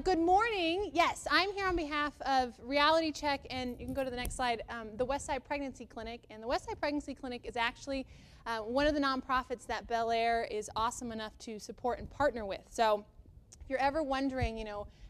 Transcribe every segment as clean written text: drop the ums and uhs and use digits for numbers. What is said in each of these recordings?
Good morning. Yes, I'm here on behalf of Reality Check, and you can go to the next slide, the Westside Pregnancy Clinic. And the Westside Pregnancy Clinic is actually one of the nonprofits that Bel Air is awesome enough to support and partner with. So if you're ever wondering,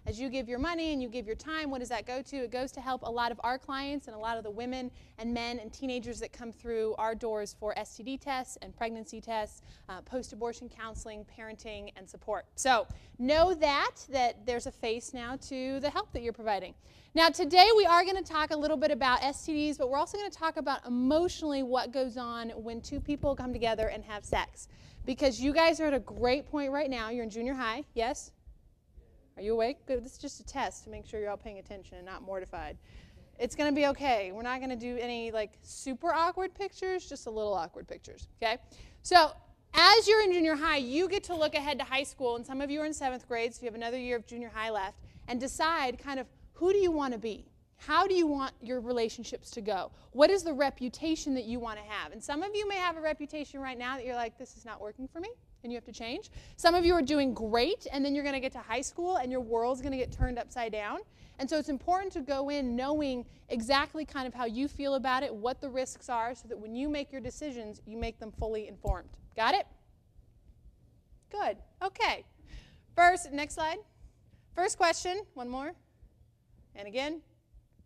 as you give your money and you give your time, what does that go to? It goes to help a lot of our clients and a lot of the women and men and teenagers that come through our doors for STD tests and pregnancy tests, post-abortion counseling, parenting, and support. So know that there's a face now to the help that you're providing. Now today we are going to talk a little bit about STDs, but we're also going to talk about emotionally what goes on when two people come together and have sex. Because you guys are at a great point right now. You're in junior high, yes? Are you awake? Good. This is just a test to make sure you're all paying attention and not mortified. It's going to be okay. We're not going to do any super awkward pictures, just a little awkward pictures, okay? So as you're in junior high, you get to look ahead to high school, and some of you are in 7th grade, so you have another year of junior high left, and decide kind of who do you want to be? How do you want your relationships to go? What is the reputation that you want to have? And some of you may have a reputation right now that you're like, this is not working for me, and you have to change. Some of you are doing great, and then you're going to get to high school, and your world's going to get turned upside down. And so it's important to go in knowing exactly kind of how you feel about it, what the risks are, so that when you make your decisions, you make them fully informed. Got it? Good. Okay. First, next slide. First question. One more. And again.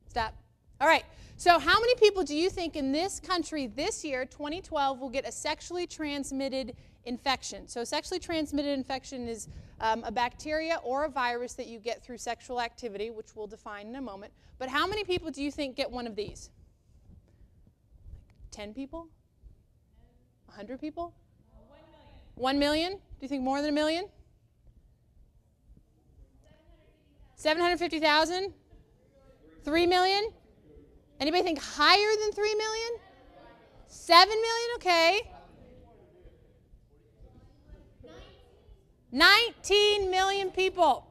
Stop. All right. So how many people do you think in this country this year, 2012, will get a sexually transmitted infection? So sexually transmitted infection is a bacteria or a virus that you get through sexual activity, which we'll define in a moment. But how many people do you think get one of these? 10 people? 100 people? 1 million. 1 million? Do you think more than 1 million? 750,000? 3 million? Anybody think higher than 3 million? 7 million? Okay. 19 million people.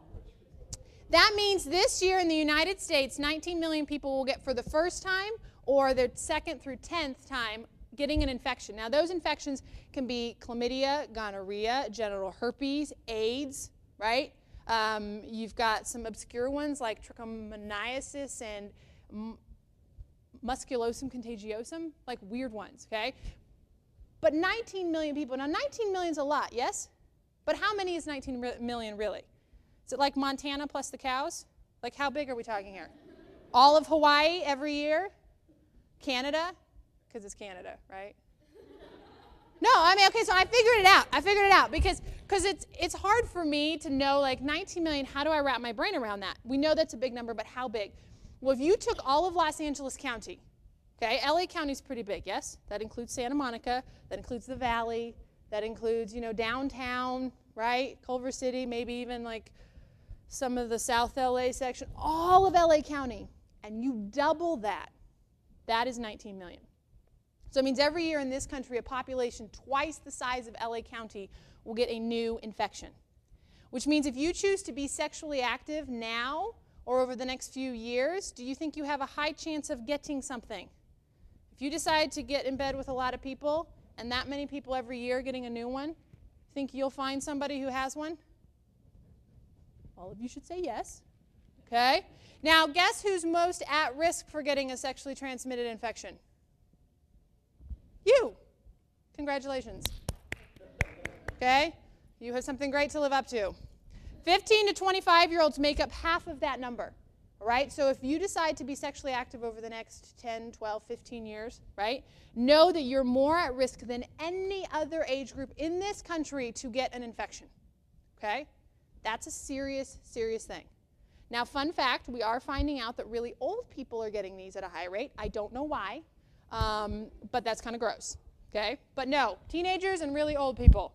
That means this year in the United States, 19 million people will get for the first time or their 2nd through 10th time getting an infection. Now those infections can be chlamydia, gonorrhea, genital herpes, AIDS, right? You've got some obscure ones like trichomoniasis and musculosum contagiosum, like weird ones, okay? But 19 million people. Now 19 million is a lot, yes? But how many is 19 million really? Is it like Montana plus the cows? Like how big are we talking here? All of Hawaii every year? Canada? Because it's Canada, right? No, I mean, okay, so I figured it out because it's hard for me to know, 19 million, how do I wrap my brain around that? We know that's a big number, but how big? Well, if you took all of Los Angeles County, okay, LA County's pretty big, yes? That includes Santa Monica, that includes the Valley, that includes, downtown, right? Culver City, maybe even some of the South LA section, all of LA County, and you double that, that is 19 million. So it means every year in this country, a population twice the size of LA County will get a new infection. Which means if you choose to be sexually active now or over the next few years, do you think you have a high chance of getting something? If you decide to get in bed with a lot of people, and that many people every year getting a new one, think you'll find somebody who has one? All of you should say yes. Okay? Now, guess who's most at risk for getting a sexually transmitted infection? You. Congratulations. Okay? You have something great to live up to. 15 to 25-year-olds make up half of that number. All right? So if you decide to be sexually active over the next 10, 12, 15 years, right, know that you're more at risk than any other age group in this country to get an infection. Okay? That's a serious, serious thing. Now, fun fact, we are finding out that really old people are getting these at a high rate. I don't know why. But that's kind of gross, okay? But no, teenagers and really old people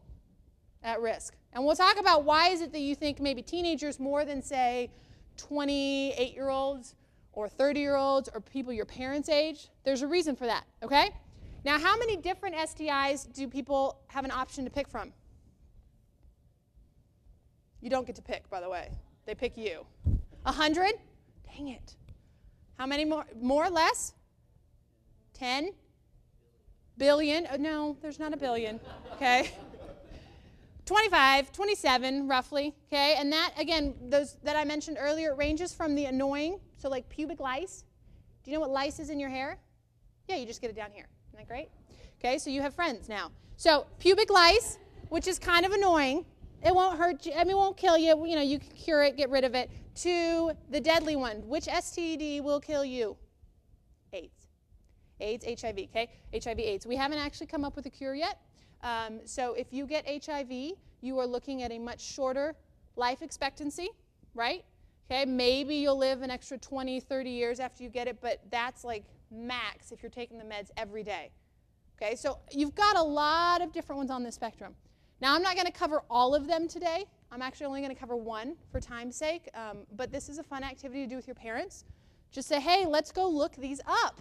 at risk. And we'll talk about why is it that you think maybe teenagers more than, say, 28-year-olds or 30-year-olds or people your parents' age. There's a reason for that, okay? Now, how many different STIs do people have an option to pick from? You don't get to pick, by the way. They pick you. 100? Dang it. How many more? More, less? 10 billion? Oh, no, there's not a billion, okay? 25, 27 roughly, okay? And that, again, those that I mentioned earlier, it ranges from the annoying, so like pubic lice. Do you know what lice is in your hair? Yeah, you just get it down here. Isn't that great? Okay, so you have friends now. So pubic lice, which is kind of annoying. It won't hurt you. I mean, it won't kill you. You know, you can cure it, get rid of it. To the deadly one, which STD will kill you? AIDS. AIDS, HIV, okay? HIV, AIDS. We haven't actually come up with a cure yet. So if you get HIV, you are looking at a much shorter life expectancy, right? Okay, maybe you'll live an extra 20, 30 years after you get it, but that's like max if you're taking the meds every day. Okay, so you've got a lot of different ones on the spectrum. Now, I'm not going to cover all of them today. I'm actually only going to cover one for time's sake, but this is a fun activity to do with your parents. Just say, hey, let's go look these up.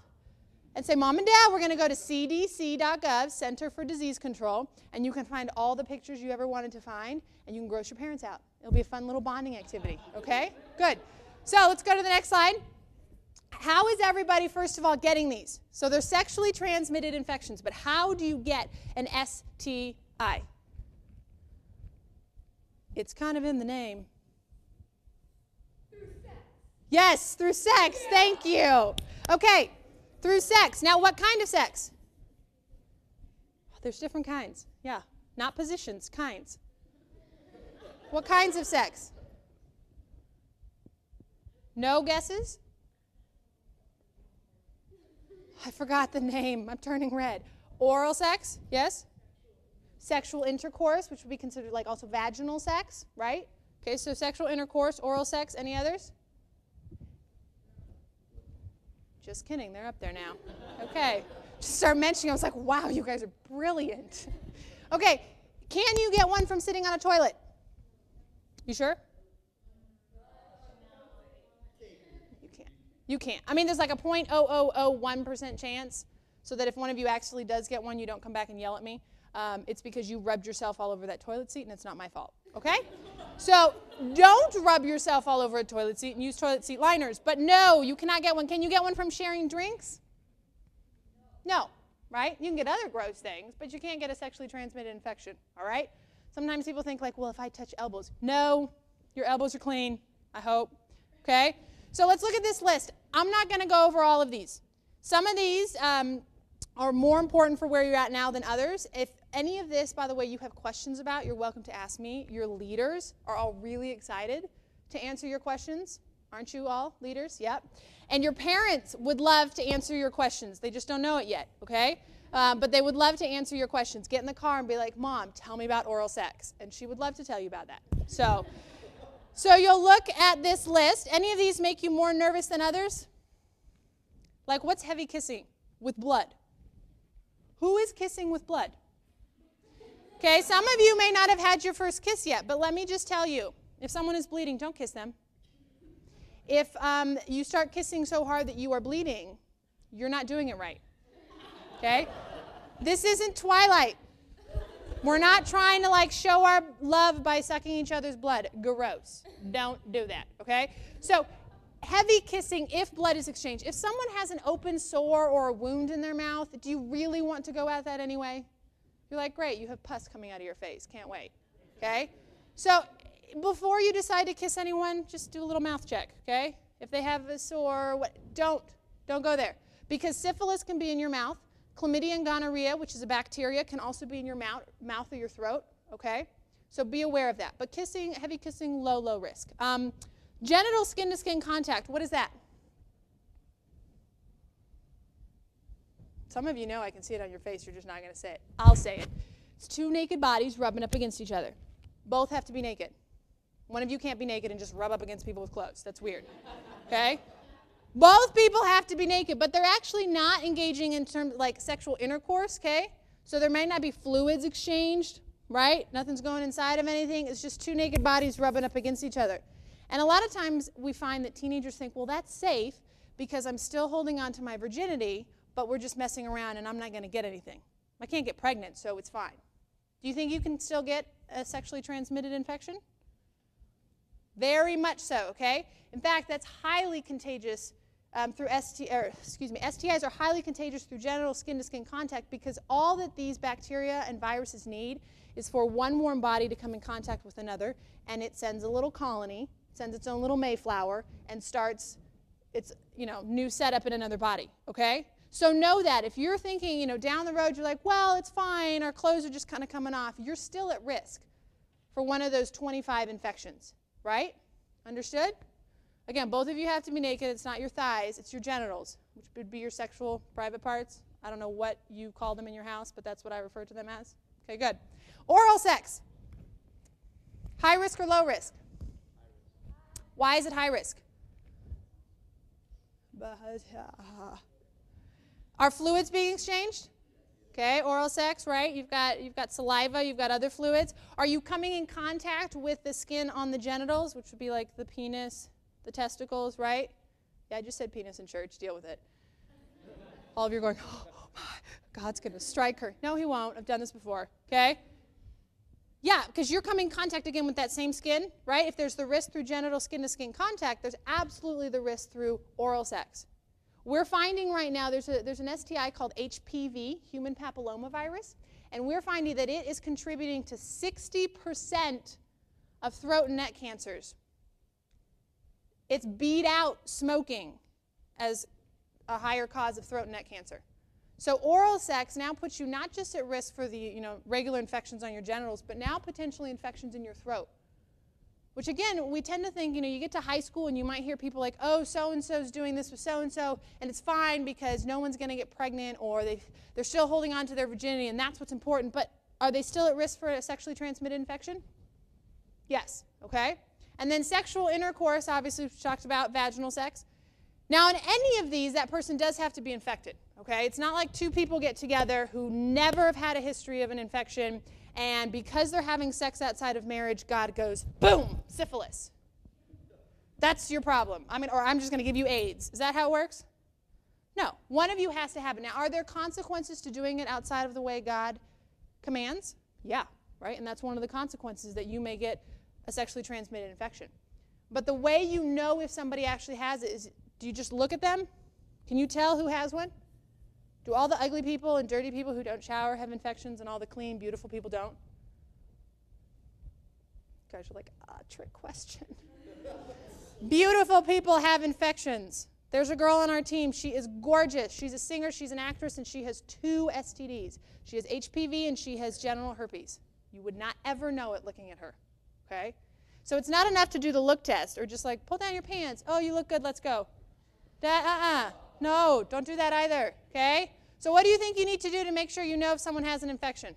And say, Mom and Dad, we're going to go to cdc.gov, Center for Disease Control, and you can find all the pictures you ever wanted to find, and you can gross your parents out. It'll be a fun little bonding activity, okay? Good. So let's go to the next slide. How is everybody, first of all, getting these? So they're sexually transmitted infections, but how do you get an STI? It's kind of in the name. Through sex. Yes, through sex. Thank you. Okay. Through sex. Now, what kind of sex? There's different kinds. Yeah. Not positions, kinds. What kinds of sex? No guesses? I forgot the name. I'm turning red. Oral sex? Yes? Sexual intercourse, which would be considered like also vaginal sex, right? Okay, so sexual intercourse, oral sex. Any others? Just kidding, they're up there now. Okay, just start mentioning, I was like, wow, you guys are brilliant. Okay, can you get one from sitting on a toilet? You sure? You can't. You can't. I mean, there's like a 0.0001% chance, so that if one of you actually does get one, you don't come back and yell at me. It's because you rubbed yourself all over that toilet seat, and it's not my fault, okay? So don't rub yourself all over a toilet seat and use toilet seat liners. But no, you cannot get one. Can you get one from sharing drinks? No, right? You can get other gross things, but you can't get a sexually transmitted infection, all right? Sometimes people think like, well, if I touch elbows. No, your elbows are clean, I hope, okay? So let's look at this list. I'm not going to go over all of these. Some of these are more important for where you're at now than others. If any of this, by the way, you have questions about, you're welcome to ask me. Your leaders are all really excited to answer your questions. Aren't you all leaders? Yep. And your parents would love to answer your questions. They just don't know it yet, okay? But they would love to answer your questions. Get in the car and be like, Mom, tell me about oral sex. And she would love to tell you about that. So you'll look at this list. Any of these make you more nervous than others? Like, what's heavy kissing with blood? Who is kissing with blood? Okay, some of you may not have had your first kiss yet, but let me just tell you, if someone is bleeding, don't kiss them. If you start kissing so hard that you are bleeding, you're not doing it right. Okay? This isn't Twilight. We're not trying to like show our love by sucking each other's blood. Gross. Don't do that, okay? So heavy kissing if blood is exchanged. If someone has an open sore or a wound in their mouth, do you really want to go at that anyway? You're like, great, you have pus coming out of your face. Can't wait, okay? So before you decide to kiss anyone, just do a little mouth check, okay? If they have a sore, don't go there. Because syphilis can be in your mouth. Chlamydia and gonorrhea, which is a bacteria, can also be in your mouth or your throat, okay? So be aware of that. But kissing, heavy kissing, low risk. Genital skin-to-skin contact, what is that? Some of you know, I can see it on your face, you're just not going to say it. I'll say it. It's two naked bodies rubbing up against each other. Both have to be naked. One of you can't be naked and just rub up against people with clothes. That's weird, okay? Both people have to be naked, but they're actually not engaging in terms like sexual intercourse, okay? So there may not be fluids exchanged, right? Nothing's going inside of anything. It's just two naked bodies rubbing up against each other. And a lot of times we find that teenagers think, well, that's safe because I'm still holding on to my virginity, but we're just messing around and I'm not going to get anything. I can't get pregnant, so it's fine. Do you think you can still get a sexually transmitted infection? Very much so, okay? In fact, that's highly contagious STIs are highly contagious through genital skin-to-skin contact because all that these bacteria and viruses need is for one warm body to come in contact with another, and it sends a little colony, sends its own little Mayflower, and starts its new setup in another body, okay? So know that if you're thinking, down the road, you're like, well, it's fine, our clothes are just kind of coming off, you're still at risk for one of those 25 infections, right? Understood? Again, both of you have to be naked. It's not your thighs, it's your genitals, which would be your sexual private parts. I don't know what you call them in your house, but that's what I refer to them as. Okay, good. Oral sex. High risk or low risk? Why is it high risk? Are fluids being exchanged? Okay, oral sex, right? You've got saliva, you've got other fluids. Are you coming in contact with the skin on the genitals, which would be like the penis, the testicles, right? Yeah, I just said penis in church. Deal with it. All of you are going, oh my, God's going to strike her. No, he won't. I've done this before, okay? Yeah, because you're coming in contact again with that same skin, right? If there's the risk through genital skin-to-skin contact, there's absolutely the risk through oral sex. We're finding right now there's an STI called HPV, human papillomavirus, and we're finding that it is contributing to 60% of throat and neck cancers. It's beat out smoking as a higher cause of throat and neck cancer. So oral sex now puts you not just at risk for the regular infections on your genitals, but now potentially infections in your throat. Which again, we tend to think, you get to high school and you might hear people like, oh, so-and-so's doing this with so-and-so, and it's fine because no one's going to get pregnant, or they're still holding on to their virginity, and that's what's important. But are they still at risk for a sexually transmitted infection? Yes, okay? And then sexual intercourse, obviously we talked about vaginal sex. Now in any of these, that person does have to be infected, okay? It's not like two people get together who never have had a history of an infection, and because they're having sex outside of marriage, God goes, boom, syphilis. That's your problem. Or I'm just going to give you AIDS. Is that how it works? No. One of you has to have it. Now, are there consequences to doing it outside of the way God commands? Yeah, right? And that's one of the consequences, that you may get a sexually transmitted infection. But the way you know if somebody actually has it is, do you just look at them? Can you tell who has one? Do all the ugly people and dirty people who don't shower have infections, and all the clean, beautiful people don't? You guys are like, trick question. Beautiful people have infections. There's a girl on our team. She is gorgeous. She's a singer. She's an actress, and she has 2 STDs. She has HPV, and she has genital herpes. You would not ever know it looking at her, okay? So it's not enough to do the look test or just like, pull down your pants. Oh, you look good. Let's go. No, don't do that either, okay? So what do you think you need to do to make sure you know if someone has an infection?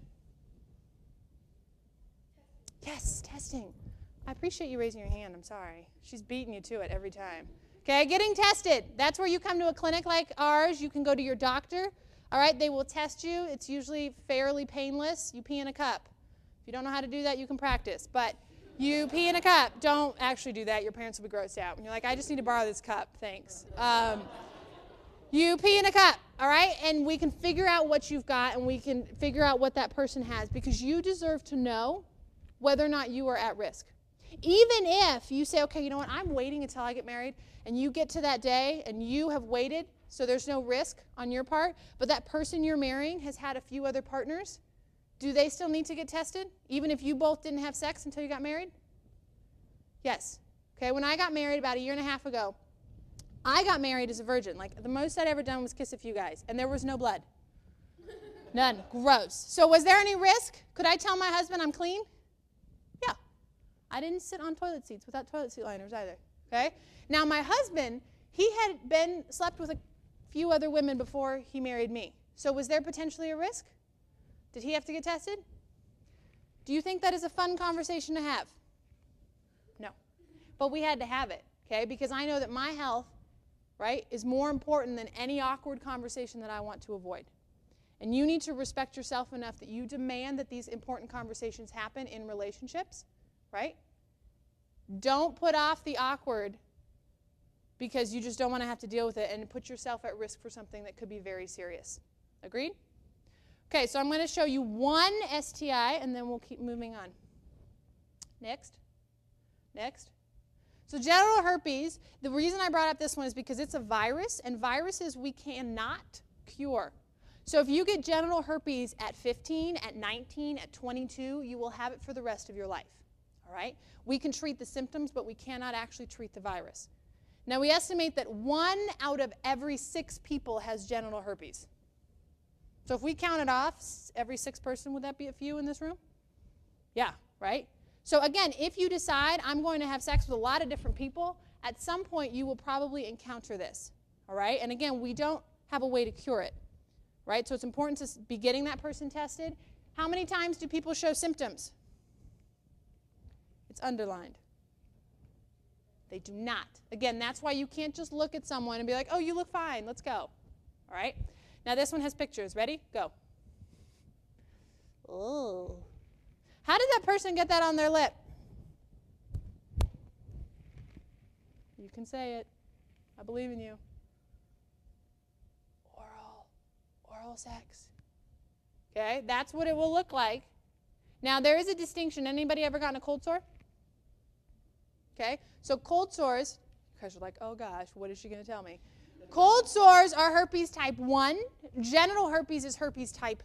Yes, testing. I appreciate you raising your hand. I'm sorry. She's beating you to it every time. Okay, getting tested. That's where you come to a clinic like ours. You can go to your doctor. All right, they will test you. It's usually fairly painless. You pee in a cup. If you don't know how to do that, you can practice. But you pee in a cup. Don't actually do that. Your parents will be grossed out. And you're like, I just need to borrow this cup. Thanks. You pee in a cup, all right? And we can figure out what you've got, and we can figure out what that person has, because you deserve to know whether or not you are at risk. Even if you say, okay, you know what, I'm waiting until I get married, and you get to that day, and you have waited, so there's no risk on your part, but that person you're marrying has had a few other partners, do they still need to get tested, even if you both didn't have sex until you got married? Yes. Okay, when I got married about 1.5 years ago, I got married as a virgin. Like, the most I'd ever done was kiss a few guys, and there was no blood. None. Gross. So was there any risk? Could I tell my husband I'm clean? Yeah. I didn't sit on toilet seats without toilet seat liners either. Okay? Now, my husband, he had slept with a few other women before he married me. So was there potentially a risk? Did he have to get tested? Do you think that is a fun conversation to have? No. But we had to have it, okay? Because I know that my health, right, is more important than any awkward conversation that I want to avoid. And you need to respect yourself enough that you demand that these important conversations happen in relationships, right? Don't put off the awkward because you just don't want to have to deal with it and put yourself at risk for something that could be very serious. Agreed? Okay, so I'm going to show you one STI, and then we'll keep moving on. Next. Next. So genital herpes, the reason I brought up this one is because it's a virus, and viruses we cannot cure. So if you get genital herpes at 15, at 19, at 22, you will have it for the rest of your life. All right? We can treat the symptoms, but we cannot actually treat the virus. Now, we estimate that 1 out of every 6 people has genital herpes. So if we counted off every 6th person, would that be a few in this room? Yeah, right? So again, if you decide I'm going to have sex with a lot of different people, at some point you will probably encounter this. All right? And again, we don't have a way to cure it. Right? So it's important to be getting that person tested. How many times do people show symptoms? It's underlined. They do not. Again, that's why you can't just look at someone and be like, oh, you look fine, let's go. All right? Now this one has pictures. Ready? Go. Oh. How did that person get that on their lip? You can say it. I believe in you. Oral sex. Okay, that's what it will look like. Now, there is a distinction. Anybody ever gotten a cold sore? Okay, so cold sores, you guys are like, oh gosh, what is she going to tell me? Cold sores are herpes type 1. Genital herpes is herpes type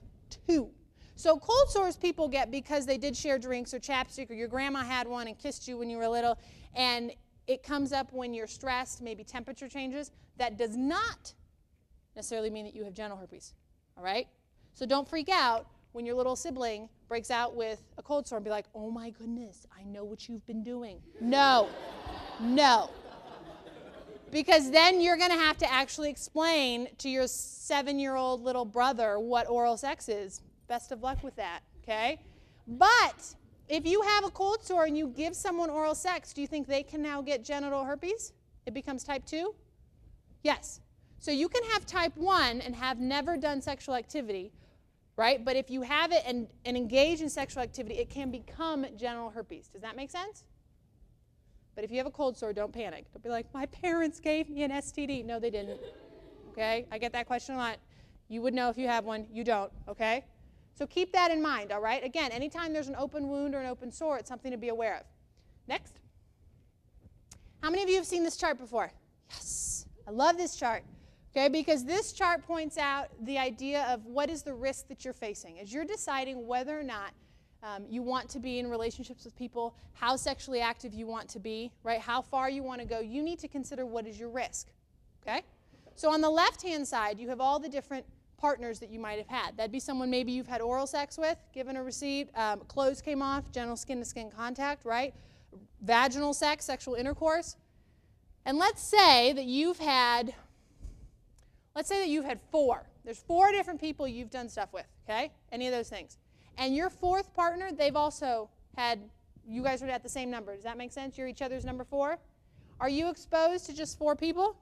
2. So cold sores people get because they did share drinks or chapstick, or your grandma had one and kissed you when you were little, and it comes up when you're stressed, maybe temperature changes. That does not necessarily mean that you have genital herpes. All right? So don't freak out when your little sibling breaks out with a cold sore and be like, oh my goodness, I know what you've been doing. No. No. Because then you're going to have to actually explain to your 7-year-old little brother what oral sex is. Best of luck with that, okay? But if you have a cold sore and you give someone oral sex, do you think they can now get genital herpes? It becomes type 2? Yes. So you can have type 1 and have never done sexual activity, right? But if you have it and engage in sexual activity, it can become genital herpes. Does that make sense? But if you have a cold sore, don't panic. Don't be like, my parents gave me an STD. No, they didn't. Okay? I get that question a lot. You would know if you have one. You don't. Okay? So keep that in mind, all right? Again, anytime there's an open wound or an open sore, it's something to be aware of. Next. How many of you have seen this chart before? Yes. I love this chart. Okay, because this chart points out the idea of what is the risk that you're facing. As you're deciding whether or not you want to be in relationships with people, how sexually active you want to be, right? How far you want to go, you need to consider what is your risk. Okay? So on the left-hand side, you have all the different partners that you might have had. That'd be someone maybe you've had oral sex with, given or received, clothes came off, genital skin-to-skin contact, right? Vaginal sex, sexual intercourse. And let's say that you've had 4. There's 4 different people you've done stuff with, okay? Any of those things. And your 4th partner, they've also had, you guys are at the same number. Does that make sense? You're each other's number 4. Are you exposed to just 4 people?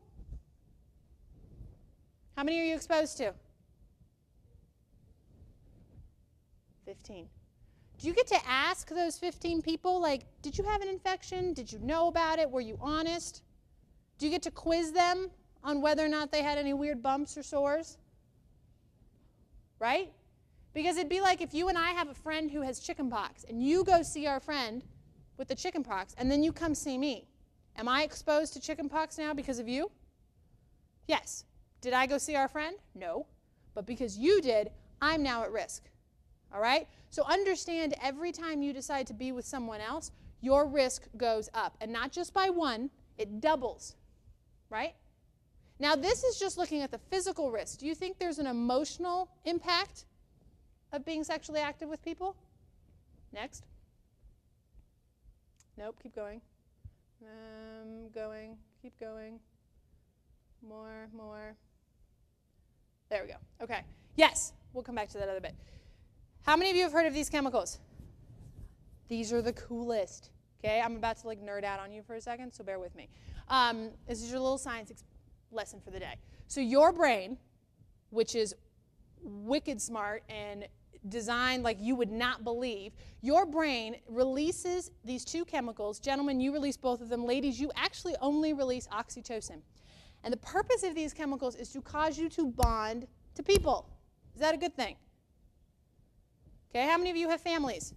How many are you exposed to? 15. Do you get to ask those 15 people, like, did you have an infection? Did you know about it? Were you honest? Do you get to quiz them on whether or not they had any weird bumps or sores? Right? Because it'd be like if you and I have a friend who has chickenpox, and you go see our friend with the chickenpox, and then you come see me. Am I exposed to chickenpox now because of you? Yes. Did I go see our friend? No. But because you did, I'm now at risk. All right? So understand every time you decide to be with someone else, your risk goes up. And not just by 1, it doubles. Right? Now, this is just looking at the physical risk. Do you think there's an emotional impact of being sexually active with people? Next. Nope, keep going. Keep going. More. There we go. Okay. Yes, we'll come back to that other bit. How many of you have heard of these chemicals? These are the coolest. Okay, I'm about to like nerd out on you for a second, so bear with me. This is your little science lesson for the day. So your brain, which is wicked smart and designed like you would not believe, your brain releases these 2 chemicals. Gentlemen, you release both of them. Ladies, you actually only release oxytocin. And the purpose of these chemicals is to cause you to bond to people. Is that a good thing? Okay, how many of you have families?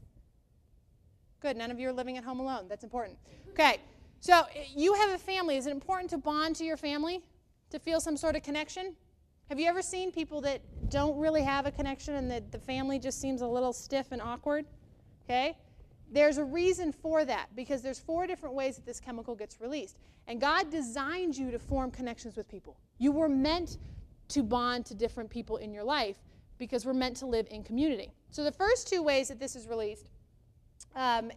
Good, none of you are living at home alone. That's important. Okay, So you have a family. Is it important to bond to your family, to feel some sort of connection? Have you ever seen people that don't really have a connection and that the family just seems a little stiff and awkward? Okay? There's a reason for that, because there's 4 different ways that this chemical gets released. And God designed you to form connections with people. You were meant to bond to different people in your life because we're meant to live in community. So the first 2 ways that this is released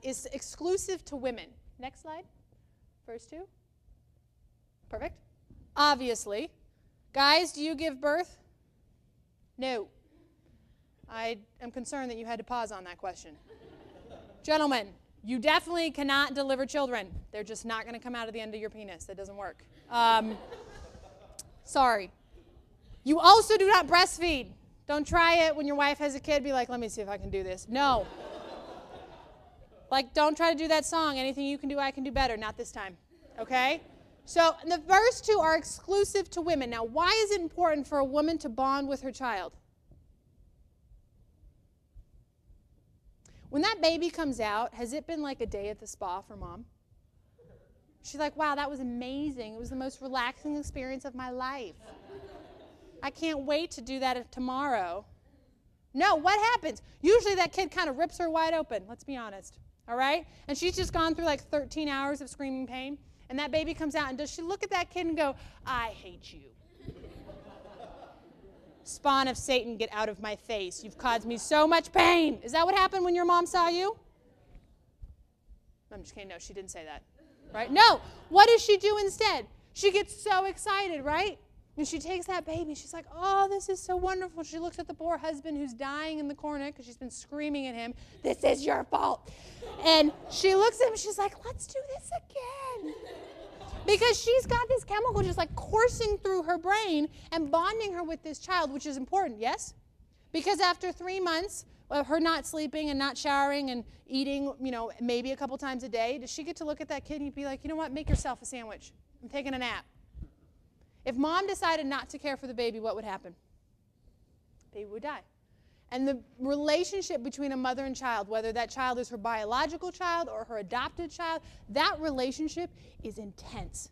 is exclusive to women. Next slide. First 2. Perfect. Obviously. Guys, do you give birth? No. I am concerned that you had to pause on that question. Gentlemen, you definitely cannot deliver children. They're just not going to come out of the end of your penis. That doesn't work. Sorry. You also do not breastfeed. Don't try it when your wife has a kid. Be like, let me see if I can do this. No. Like, don't try to do that song. Anything you can do, I can do better. Not this time. Okay? So the first 2 are exclusive to women. Now, why is it important for a woman to bond with her child? When that baby comes out, has it been like a day at the spa for mom? She's like, wow, that was amazing. It was the most relaxing experience of my life. I can't wait to do that tomorrow. No, what happens? Usually that kid kind of rips her wide open, let's be honest. All right? And she's just gone through like 13 hours of screaming pain. And that baby comes out, and does she look at that kid and go, I hate you. Spawn of Satan, get out of my face. You've caused me so much pain. Is that what happened when your mom saw you? I'm just kidding. No, she didn't say that. Right? No. What does she do instead? She gets so excited, right? And she takes that baby. She's like, oh, this is so wonderful. She looks at the poor husband who's dying in the corner because she's been screaming at him, this is your fault. And she looks at him. She's like, let's do this again. Because she's got this chemical just like coursing through her brain and bonding her with this child, which is important, yes? Because after 3 months of her not sleeping and not showering and eating, maybe a couple times a day, does she get to look at that kid and be like, you know what, make yourself a sandwich. I'm taking a nap. If mom decided not to care for the baby, what would happen? Baby would die. And the relationship between a mother and child, whether that child is her biological child or her adopted child, that relationship is intense,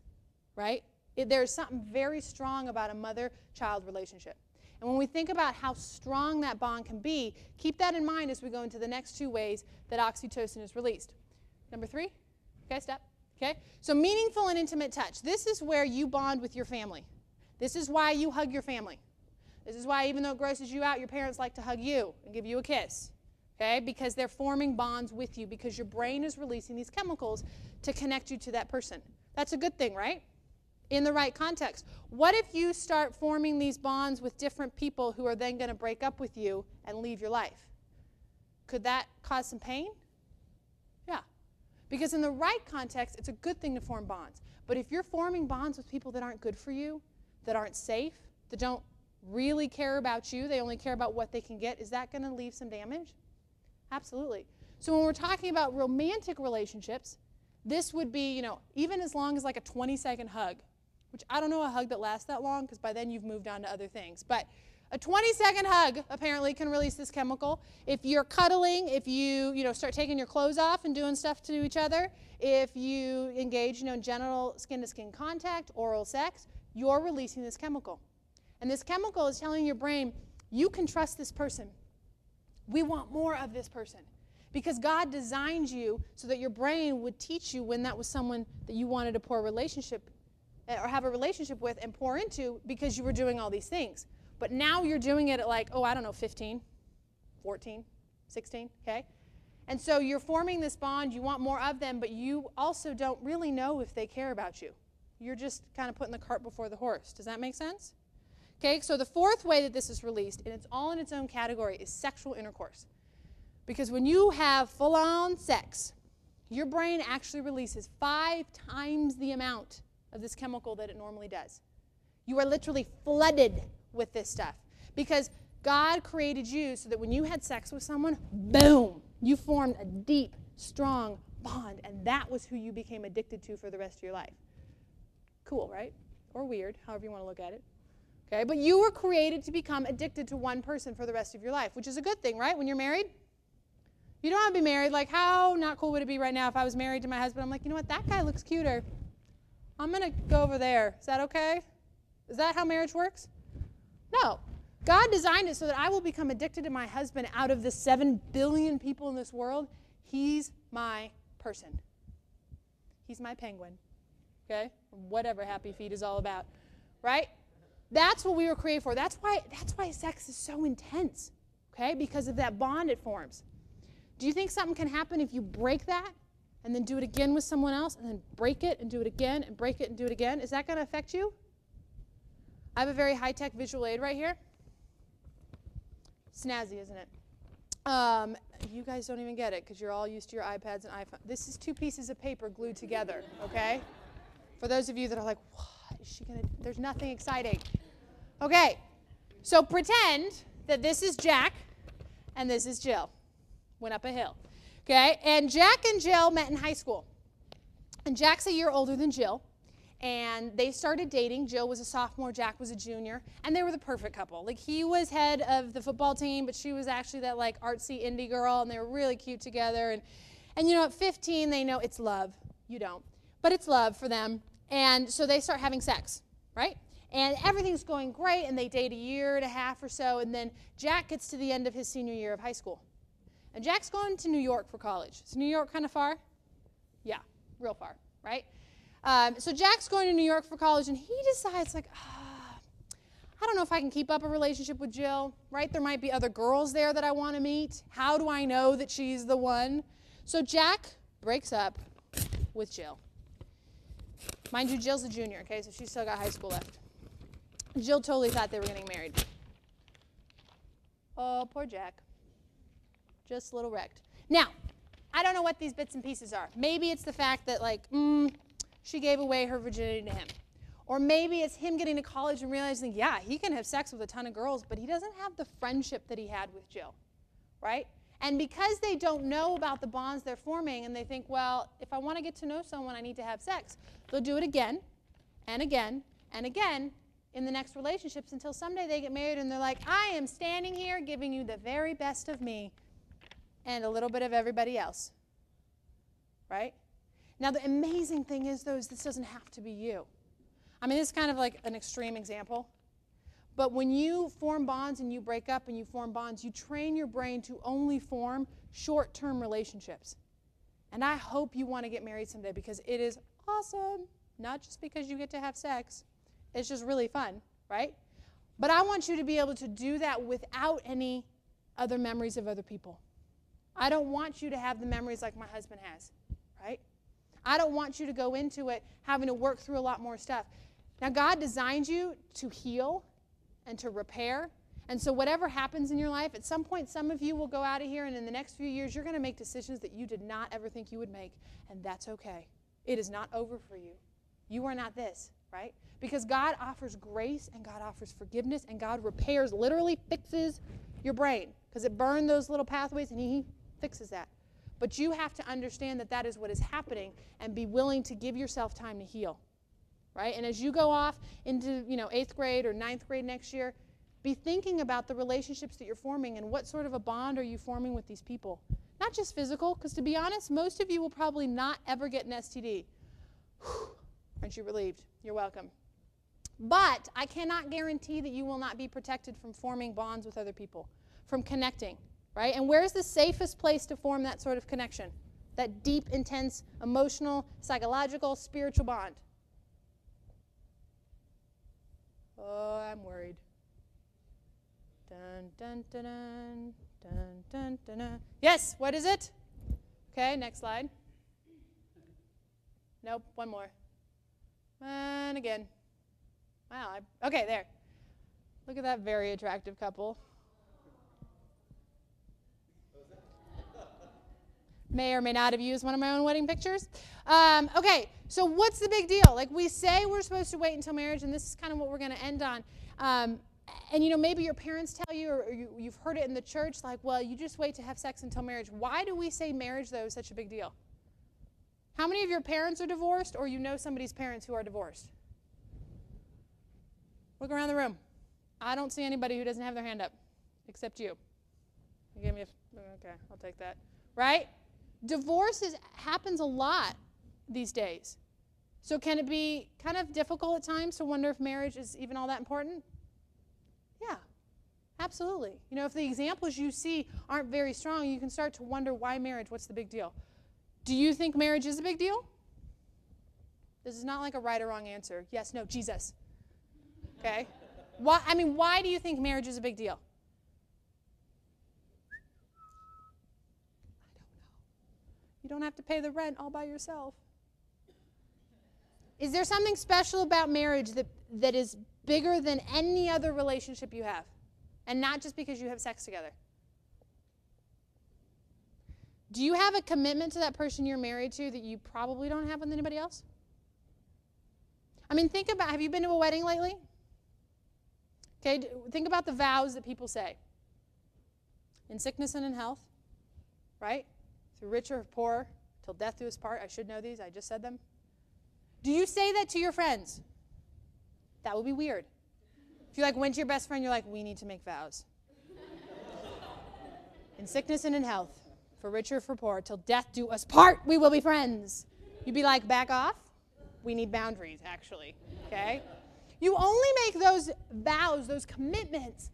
right? There's something very strong about a mother-child relationship. And when we think about how strong that bond can be, keep that in mind as we go into the next 2 ways that oxytocin is released. Number 3, okay, step. Okay? So meaningful and intimate touch. This is where you bond with your family. This is why you hug your family. This is why, even though it grosses you out, your parents like to hug you and give you a kiss. Okay? Because they're forming bonds with you, because your brain is releasing these chemicals to connect you to that person. That's a good thing, right? In the right context. What if you start forming these bonds with different people who are then going to break up with you and leave your life? Could that cause some pain? Yeah. Because in the right context, it's a good thing to form bonds. But if you're forming bonds with people that aren't good for you, that aren't safe, that don't really care about you, they only care about what they can get, is that going to leave some damage? Absolutely. So when we're talking about romantic relationships, this would be, even as long as like a 20-second hug, which I don't know a hug that lasts that long, because by then you've moved on to other things. But a 20-second hug apparently can release this chemical. If you're cuddling, if you start taking your clothes off and doing stuff to each other, if you engage in genital skin-to-skin contact, oral sex, you're releasing this chemical. And this chemical is telling your brain, you can trust this person. We want more of this person. Because God designed you so that your brain would teach you when that was someone that you wanted to pour a relationship or have a relationship with and pour into, because you were doing all these things. But now you're doing it at 15, 14, 16, okay? And so you're forming this bond, you want more of them, but you also don't really know if they care about you. You're just kind of putting the cart before the horse. Does that make sense? Okay, so the 4th way that this is released, and it's all in its own category, is sexual intercourse. Because when you have full-on sex, your brain actually releases 5 times the amount of this chemical that it normally does. You are literally flooded with this stuff. Because God created you so that when you had sex with someone, boom, you formed a deep, strong bond. And that was who you became addicted to for the rest of your life. Cool, right? Or weird, however you want to look at it. Okay, but you were created to become addicted to one person for the rest of your life, which is a good thing, right? When you're married, You don't want to be married. Like, how not cool would it be right now if I was married to my husband? I'm like, you know what? That guy looks cuter. I'm going to go over there. Is that okay? Is that how marriage works? No. God designed it so that I will become addicted to my husband out of the 7 billion people in this world. He's my person. He's my penguin. Okay? Whatever Happy Feet is all about. Right? That's what we were created for. That's why sex is so intense. Okay? Because of that bond it forms. Do you think something can happen if you break that and then do it again with someone else and then break it and do it again and break it and do it again? Is that going to affect you? I have a very high-tech visual aid right here. Snazzy, isn't it? You guys don't even get it because you're all used to your iPads and iPhones. This is 2 pieces of paper glued together, okay? For those of you that are like, what is she going to, there's nothing exciting. Okay, so pretend that this is Jack and this is Jill. Went up a hill, okay? And Jack and Jill met in high school. And Jack's a year older than Jill. And they started dating. Jill was a sophomore, Jack was a junior, and they were the perfect couple. Like, he was head of the football team, but she was actually that, like, artsy indie girl, and they were really cute together. And you know, at 15, they know it's love. You don't. But it's love for them. And so they start having sex, right? And everything's going great, and they date a year and a half or so, and then Jack gets to the end of his senior year of high school. And Jack's going to New York for college. Is New York kind of far? Yeah, real far, right? So Jack's going to New York for college, and he decides, like, I don't know if I can keep up a relationship with Jill, right? There might be other girls there that I want to meet. How do I know that she's the one? So Jack breaks up with Jill. Mind you, Jill's a junior, okay? So she's still got high school left. Jill totally thought they were getting married. Oh, poor Jack. Just a little wrecked. Now, I don't know what these bits and pieces are. Maybe it's the fact that, like, she gave away her virginity to him. Or maybe it's him getting to college and realizing, yeah, he can have sex with a ton of girls, but he doesn't have the friendship that he had with Jill, right? And because they don't know about the bonds they're forming, and they think, well, if I want to get to know someone, I need to have sex, they'll do it again and again and again in the next relationships until someday they get married and they're like, I am standing here giving you the very best of me and a little bit of everybody else, right? Now, the amazing thing is, though, is this doesn't have to be you. I mean, this is kind of like an extreme example. But when you form bonds and you break up and you form bonds, you train your brain to only form short-term relationships. And I hope you want to get married someday because it is awesome. Not just because you get to have sex. It's just really fun, right? But I want you to be able to do that without any other memories of other people. I don't want you to have the memories like my husband has, right? I don't want you to go into it having to work through a lot more stuff. Now, God designed you to heal and to repair. And so whatever happens in your life, at some point, some of you will go out of here, and in the next few years, you're going to make decisions that you did not ever think you would make. And that's okay. It is not over for you. You are not this, right? Because God offers grace, and God offers forgiveness, and God repairs, literally fixes your brain. Because it burned those little pathways, and He fixes that. But you have to understand that that is what is happening and be willing to give yourself time to heal, right? And as you go off into, 8th grade or 9th grade next year, be thinking about the relationships that you're forming and what sort of a bond are you forming with these people. Not just physical, because to be honest, most of you will probably not ever get an STD. Aren't you relieved? You're welcome. But I cannot guarantee that you will not be protected from forming bonds with other people, from connecting. Right? And where's the safest place to form that sort of connection? That deep, intense, emotional, psychological, spiritual bond? Oh, I'm worried. Dun, dun, dun, dun, dun, dun, dun, dun. Yes, what is it? Okay, next slide. Nope, one more. And again. Wow, okay, there. Look at that very attractive couple. May or may not have used one of my own wedding pictures. Okay, so what's the big deal? Like, we say we're supposed to wait until marriage, and this is kind of what we're going to end on. And maybe your parents tell you, or you've heard it in the church, like, well, you just wait to have sex until marriage. Why do we say marriage, though, is such a big deal? How many of your parents are divorced, or you know somebody's parents who are divorced? Look around the room. I don't see anybody who doesn't have their hand up, except you. You gave me okay, I'll take that. right? Divorce happens a lot these days. So can it be kind of difficult at times to wonder if marriage is even all that important? Yeah, absolutely. You know, if the examples you see aren't very strong, you can start to wonder, why marriage? What's the big deal? Do you think marriage is a big deal? This is not like a right or wrong answer. Yes, no, Jesus. Okay? Why do you think marriage is a big deal? I don't know. You don't have to pay the rent all by yourself. Is there something special about marriage that is bigger than any other relationship you have? And not just because you have sex together. Do you have a commitment to that person you're married to that you probably don't have with anybody else? I mean, think about, have you been to a wedding lately? Okay, think about the vows that people say. In sickness and in health, right? Through rich or poor, till death do us part. I should know these, I just said them. Do you say that to your friends? That would be weird. If you went to your best friend, you're like, we need to make vows. In sickness and in health, for richer or for poor, till death do us part, we will be friends. You'd be like, back off. We need boundaries, actually, okay? You only make those vows, those commitments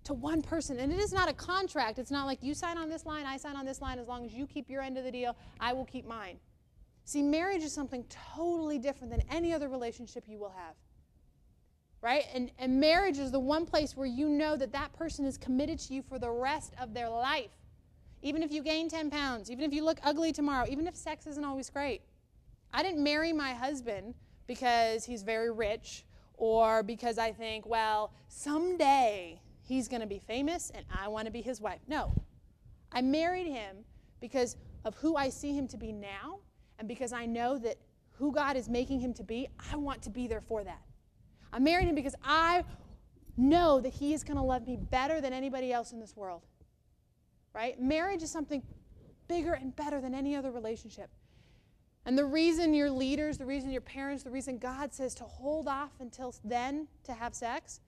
to one person. And it is not a contract. It's not like you sign on this line, I sign on this line. As long as you keep your end of the deal, I will keep mine. See, marriage is something totally different than any other relationship you will have. Right? And marriage is the one place where you know that that person is committed to you for the rest of their life. Even if you gain 10 pounds, even if you look ugly tomorrow, even if sex isn't always great. I didn't marry my husband because he's very rich or because I think, well, someday he's going to be famous and I want to be his wife. No. I married him because of who I see him to be now and because I know that who God is making him to be, I want to be there for that. I married him because I know that he is going to love me better than anybody else in this world. Right? Marriage is something bigger and better than any other relationship. And the reason your leaders, the reason your parents, the reason God says to hold off until then to have sex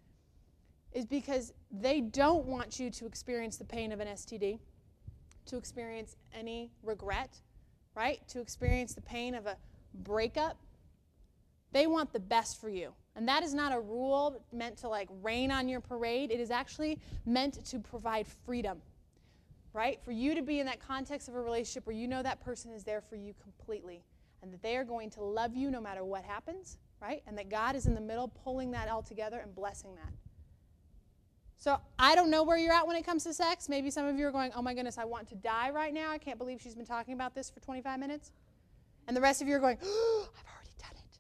is because they don't want you to experience the pain of an STD, to experience any regret, right? To experience the pain of a breakup. They want the best for you. And that is not a rule meant to rain on your parade. It is actually meant to provide freedom, right? For you to be in that context of a relationship where you know that person is there for you completely and that they are going to love you no matter what happens, right? And that God is in the middle pulling that all together and blessing that. So I don't know where you're at when it comes to sex. Maybe some of you are going, oh my goodness, I want to die right now. I can't believe she's been talking about this for 25 minutes. And the rest of you are going, oh, I've already done it.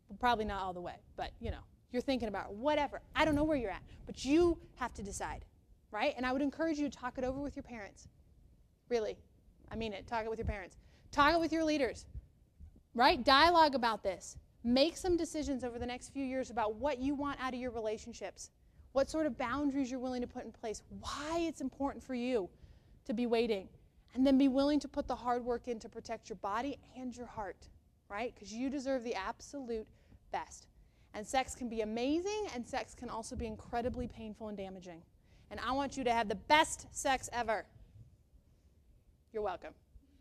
Well, probably not all the way, but you're thinking about whatever. I don't know where you're at, but you have to decide, right? And I would encourage you to talk it over with your parents. Really. I mean it. Talk it with your parents. Talk it with your leaders, right? Dialogue about this. Make some decisions over the next few years about what you want out of your relationships, what sort of boundaries you're willing to put in place, why it's important for you to be waiting, and then be willing to put the hard work in to protect your body and your heart, right? Because you deserve the absolute best. And sex can be amazing, and sex can also be incredibly painful and damaging. And I want you to have the best sex ever. You're welcome.